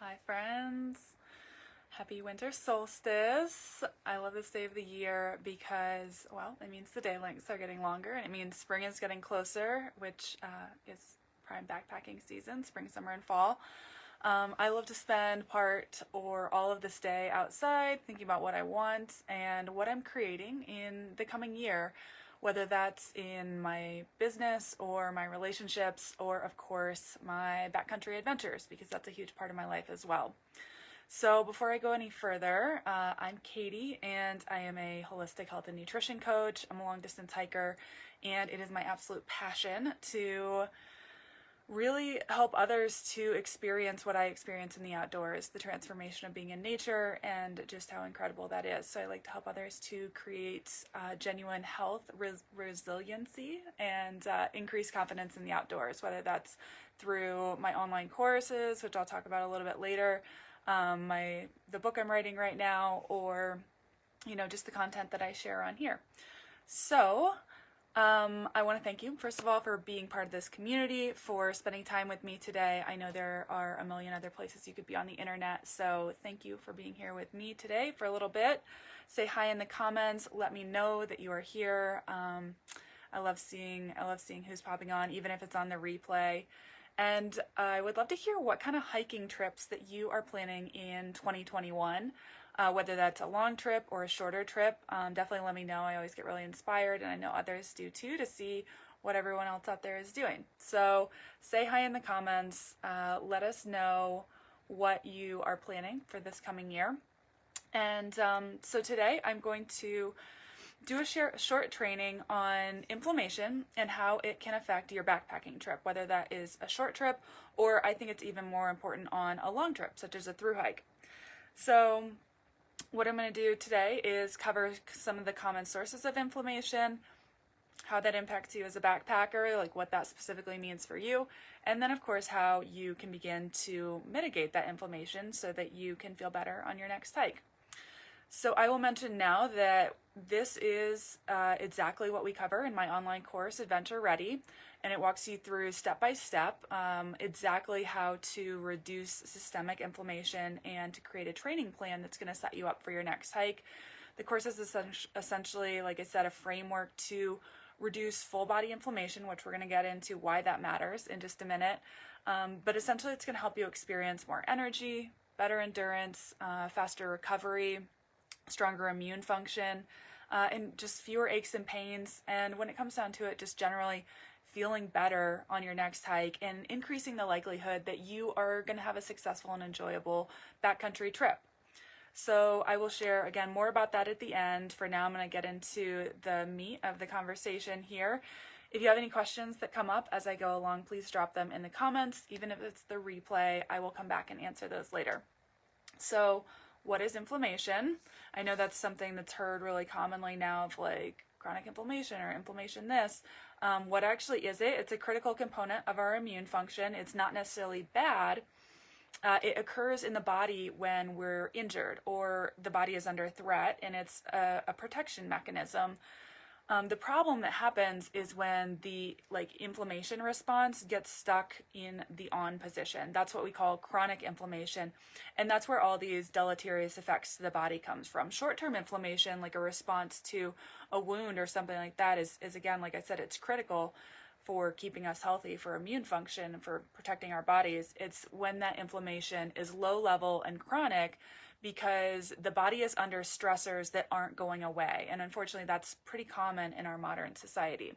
Hi friends, happy winter solstice. I love this day of the year because, well, it means the day lengths are getting longer and it means spring is getting closer, which is prime backpacking season, spring, summer, and fall. I love to spend part or all of this day outside thinking about what I want and what I'm creating in the coming year, whether that's in my business or my relationships or, of course, my backcountry adventures, because that's a huge part of my life as well. So before I go any further, I'm Katie and I am a holistic health and nutrition coach. I'm a long distance hiker and it is my absolute passion to really help others to experience what I experience in the outdoors, the transformation of being in nature and just how incredible that is. So I like to help others to create genuine health, resiliency, and increase confidence in the outdoors, whether that's through my online courses, which I'll talk about a little bit later, the book I'm writing right now, or just the content that I share on here. So I want to thank you, first of all, for being part of this community, for spending time with me today. I know there are a million other places you could be on the internet, so thank you for being here with me today for a little bit. Say hi in the comments. Let me know that you are here. I love seeing who's popping on, even if it's on the replay. And I would love to hear what kind of hiking trips that you are planning in 2021. Whether that's a long trip or a shorter trip, definitely let me know. I always get really inspired, and I know others do too, to see what everyone else out there is doing. So say hi in the comments. Let us know what you are planning for this coming year. And so today I'm going to do a short training on inflammation and how it can affect your backpacking trip, whether that is a short trip or I think it's even more important on a long trip, such as a thru hike. So what I'm going to do today is cover some of the common sources of inflammation, how that impacts you as a backpacker, like what that specifically means for you, and then of course how you can begin to mitigate that inflammation so that you can feel better on your next hike. So I will mention now that this is exactly what we cover in my online course, Adventure Ready, and it walks you through step by step exactly how to reduce systemic inflammation and to create a training plan that's going to set you up for your next hike. The course is essentially, like I said, a framework to reduce full body inflammation, which we're going to get into why that matters in just a minute. But essentially it's going to help you experience more energy, better endurance, faster recovery, stronger immune function, and just fewer aches and pains. And when it comes down to it, just generally feeling better on your next hike and increasing the likelihood that you are going to have a successful and enjoyable backcountry trip. So I will share again more about that at the end. For now, I'm going to get into the meat of the conversation here. If you have any questions that come up as I go along, please drop them in the comments. Even if it's the replay, I will come back and answer those later. So what is inflammation? I know that's something that's heard really commonly now, of like chronic inflammation or inflammation this. What actually is it? It's a critical component of our immune function. It's not necessarily bad. It occurs in the body when we're injured or the body is under threat, and it's a protection mechanism. The problem that happens is when the inflammation response gets stuck in the on position. That's what we call chronic inflammation. And that's where all these deleterious effects to the body comes from. Short-term inflammation, like a response to a wound or something like that, is again, like I said, it's critical for keeping us healthy, for immune function, for protecting our bodies. It's when that inflammation is low level and chronic, because the body is under stressors that aren't going away. And unfortunately, that's pretty common in our modern society.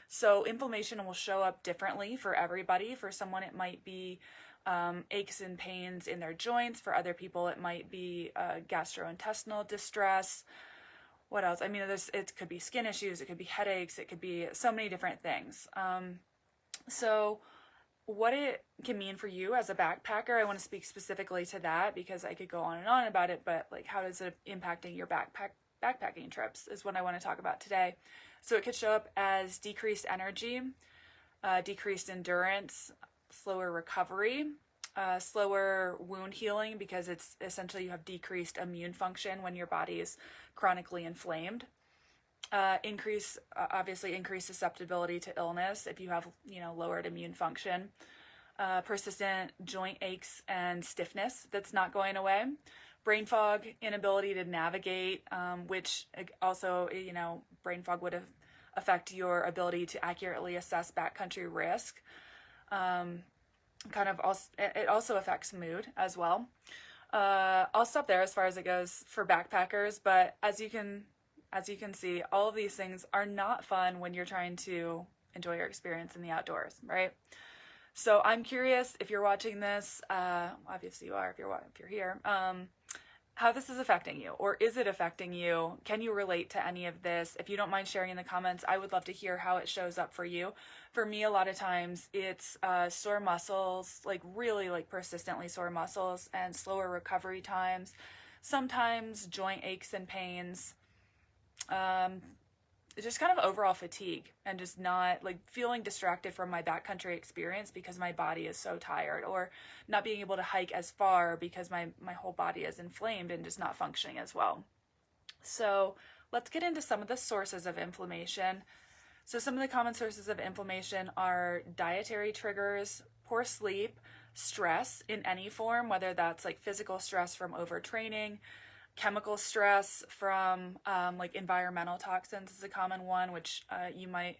So inflammation will show up differently for everybody. For someone, it might be aches and pains in their joints. For other people, it might be gastrointestinal distress. What else? I mean, it could be skin issues, it could be headaches, it could be so many different things. So what it can mean for you as a backpacker, I want to speak specifically to that because I could go on and on about it, but like how is it impacting your backpacking trips is what I want to talk about today. So it could show up as decreased energy, decreased endurance, slower recovery, slower wound healing, because it's essentially you have decreased immune function when your body is chronically inflamed. Obviously increased susceptibility to illness if you have lowered immune function. persistent joint aches and stiffness that's not going away. Brain fog, inability to navigate, which also, brain fog would affect your ability to accurately assess backcountry risk. It also affects mood as well. I'll stop there as far as it goes for backpackers, but as you can see, all of these things are not fun when you're trying to enjoy your experience in the outdoors, right? So I'm curious if you're watching this, obviously you are if you're here, how this is affecting you, or is it affecting you? Can you relate to any of this? If you don't mind sharing in the comments, I would love to hear how it shows up for you. For me, a lot of times it's sore muscles, like really like persistently sore muscles, and slower recovery times. Sometimes joint aches and pains. Just kind of overall fatigue and just not like feeling distracted from my backcountry experience because my body is so tired, or not being able to hike as far because my whole body is inflamed and just not functioning as well. So let's get into some of the sources of inflammation. So some of the common sources of inflammation are dietary triggers, poor sleep, stress in any form, whether that's like physical stress from overtraining, chemical stress from like environmental toxins is a common one, which you might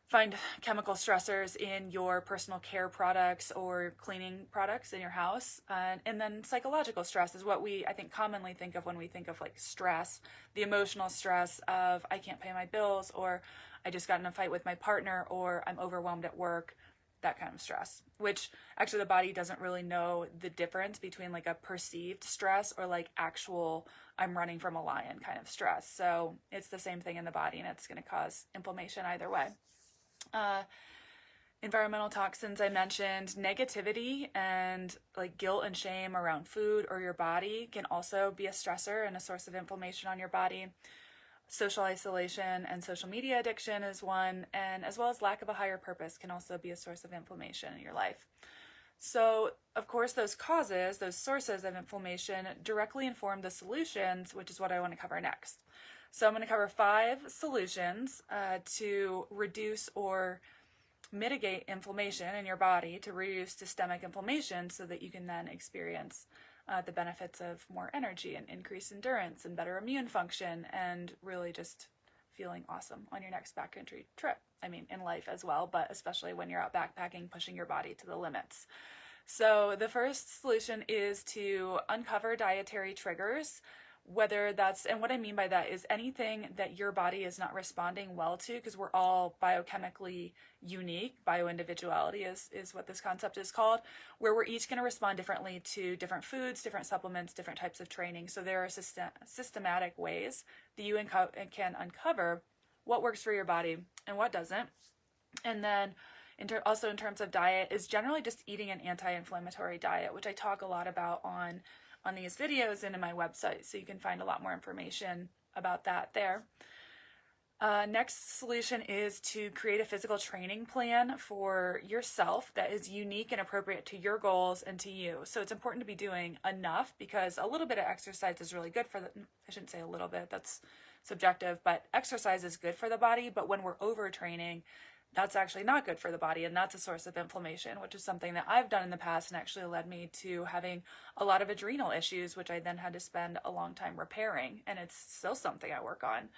find chemical stressors in your personal care products or cleaning products in your house. And then psychological stress is what I think commonly think of when we think of like stress, the emotional stress of I can't pay my bills, or I just got in a fight with my partner, or I'm overwhelmed at work. That kind of stress, which actually the body doesn't really know the difference between like a perceived stress or like actual I'm running from a lion kind of stress. So it's the same thing in the body, and it's going to cause inflammation either way. Environmental toxins I mentioned, negativity and like guilt and shame around food or your body can also be a stressor and a source of inflammation on your body. Social isolation and social media addiction is one, and as well as lack of a higher purpose can also be a source of inflammation in your life. So, of course, those sources of inflammation directly inform the solutions, which is what I want to cover next. So I'm going to cover 5 solutions to reduce or mitigate inflammation in your body, to reduce systemic inflammation so that you can then experience the benefits of more energy and increased endurance and better immune function, and really just feeling awesome on your next backcountry trip. I mean, in life as well, but especially when you're out backpacking, pushing your body to the limits. So the first solution is to uncover dietary triggers, whether that's, and what I mean by that is anything that your body is not responding well to, because we're all biochemically unique. Bioindividuality is what this concept is called, where we're each going to respond differently to different foods, different supplements, different types of training. So there are systematic ways that you can uncover what works for your body and what doesn't. And then also in terms of diet is generally just eating an anti-inflammatory diet, which I talk a lot about on these videos and in my website, so you can find a lot more information about that there. Next solution is to create a physical training plan for yourself that is unique and appropriate to your goals and to you. So it's important to be doing enough, because a little bit of exercise is really good for I shouldn't say a little bit, that's subjective, but exercise is good for the body. But when we're overtraining, that's actually not good for the body, and that's a source of inflammation, which is something that I've done in the past and actually led me to having a lot of adrenal issues, which I then had to spend a long time repairing, and it's still something I work on.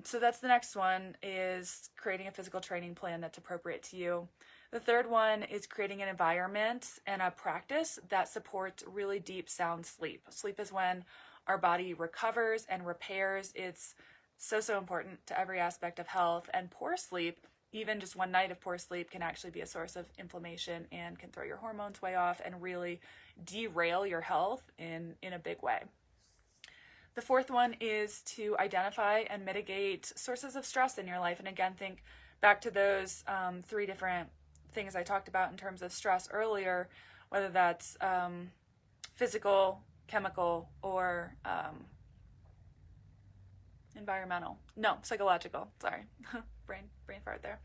So that's the next one, is creating a physical training plan that's appropriate to you. The third one is creating an environment and a practice that supports really deep, sound sleep. Sleep is when our body recovers and repairs. It's so important to every aspect of health, and poor sleep, even just one night of poor sleep, can actually be a source of inflammation and can throw your hormones way off and really derail your health in a big way. The fourth one is to identify and mitigate sources of stress in your life. And again, think back to those 3 different things I talked about in terms of stress earlier, whether that's physical, chemical, or psychological. Sorry, brain fart there.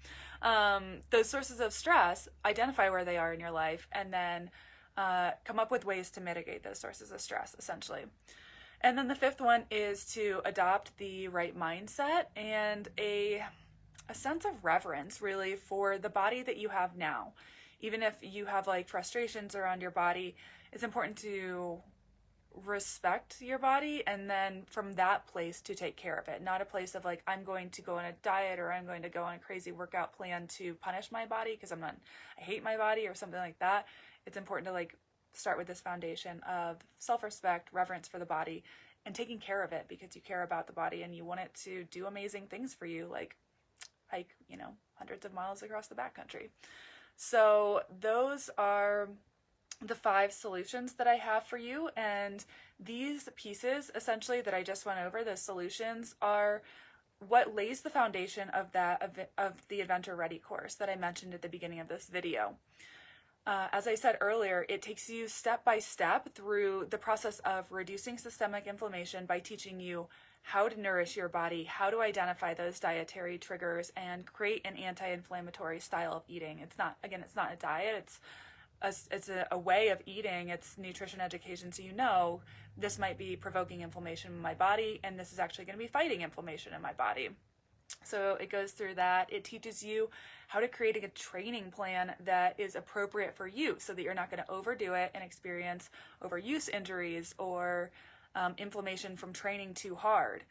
Those sources of stress, identify where they are in your life, and then come up with ways to mitigate those sources of stress, essentially. And then the 5th one is to adopt the right mindset and a sense of reverence, really, for the body that you have now. even if you have like frustrations around your body, it's important to respect your body, and then from that place to take care of it. Not a place of like, I'm going to go on a diet or I'm going to go on a crazy workout plan to punish my body because I hate my body or something like that. It's important to like start with this foundation of self-respect, reverence for the body, and taking care of it because you care about the body and you want it to do amazing things for you, like hike, hundreds of miles across the backcountry. So those are the 5 solutions that I have for you, and these pieces essentially that I just went over, the solutions, are what lays the foundation of the Adventure Ready course that I mentioned at the beginning of this video. As I said earlier, it takes you step by step through the process of reducing systemic inflammation by teaching you how to nourish your body, how to identify those dietary triggers, and create an anti-inflammatory style of eating. It's not a diet, it's a way of eating. It's nutrition education, so this might be provoking inflammation in my body, and this is actually going to be fighting inflammation in my body. So it goes through that. It teaches you how to create a training plan that is appropriate for you so that you're not going to overdo it and experience overuse injuries or inflammation from training too hard.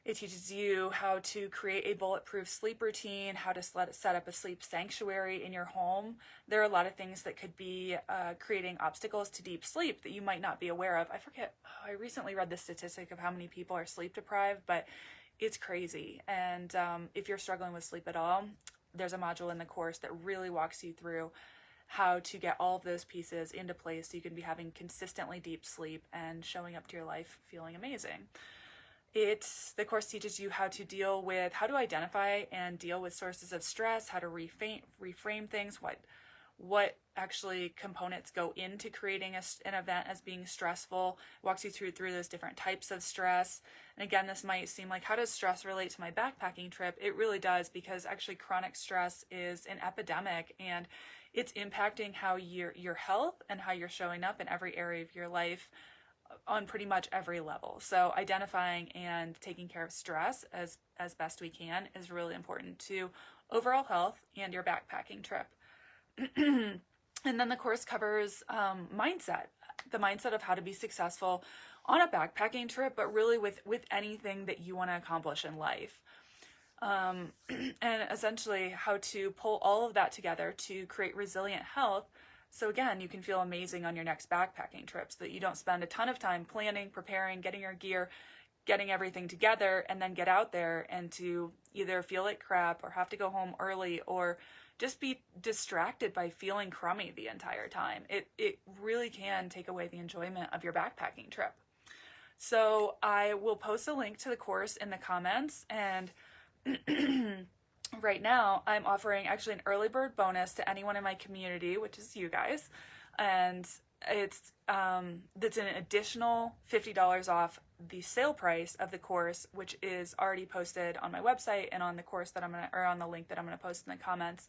It teaches you how to create a bulletproof sleep routine, how to set up a sleep sanctuary in your home. There are a lot of things that could be creating obstacles to deep sleep that you might not be aware of. I recently read the statistic of how many people are sleep deprived, but it's crazy. And if you're struggling with sleep at all, there's a module in the course that really walks you through how to get all of those pieces into place so you can be having consistently deep sleep and showing up to your life feeling amazing. The course teaches you how to identify and deal with sources of stress, how to reframe things, what actually components go into creating an event as being stressful, walks you through those different types of stress. And again, this might seem like, how does stress relate to my backpacking trip? It really does, because actually chronic stress is an epidemic, and it's impacting how your health and how you're showing up in every area of your life on pretty much every level. So identifying and taking care of stress as best we can is really important to overall health and your backpacking trip. And then the course covers mindset, the mindset of how to be successful on a backpacking trip, but really with anything that you want to accomplish in life. And essentially how to pull all of that together to create resilient health. So again, you can feel amazing on your next backpacking trip, so that you don't spend a ton of time planning, preparing, getting your gear, getting everything together, and then get out there and to either feel like crap or have to go home early or just be distracted by feeling crummy the entire time. It really can take away the enjoyment of your backpacking trip. So I will post a link to the course in the comments, and right now I'm offering actually an early bird bonus to anyone in my community, which is you guys, and that's an additional $50 off the sale price of the course, which is already posted on my website and on the course on the link that I'm gonna post in the comments.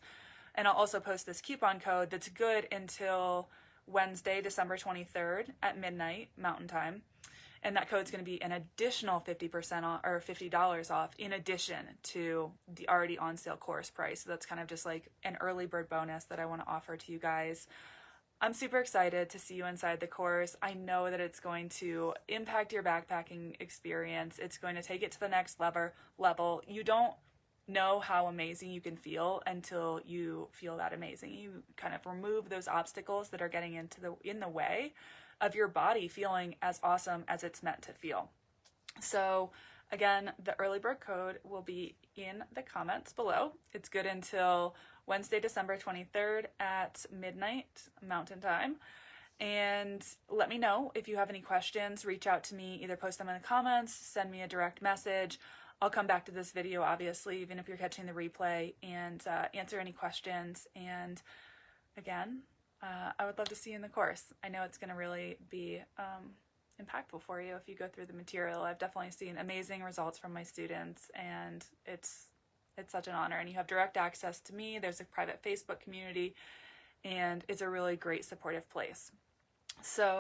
And I'll also post this coupon code that's good until Wednesday, December 23rd at midnight Mountain Time. And that code's going to be an additional 50% off, or $50 off, in addition to the already on sale course price. So that's kind of just like an early bird bonus that I want to offer to you guys. I'm super excited to see you inside the course. I know that it's going to impact your backpacking experience. It's going to take it to the next level. You don't know how amazing you can feel until you feel that amazing. You kind of remove those obstacles that are getting in the way of your body feeling as awesome as it's meant to feel. So again, the early bird code will be in the comments below. It's good until Wednesday, December 23rd at midnight Mountain Time. And let me know if you have any questions. Reach out to me, either post them in the comments, send me a direct message. I'll come back to this video, obviously, even if you're catching the replay, and answer any questions. And again, I would love to see you in the course. I know it's going to really be impactful for you if you go through the material. I've definitely seen amazing results from my students, and it's such an honor. And you have direct access to me. There's a private Facebook community, and it's a really great supportive place. So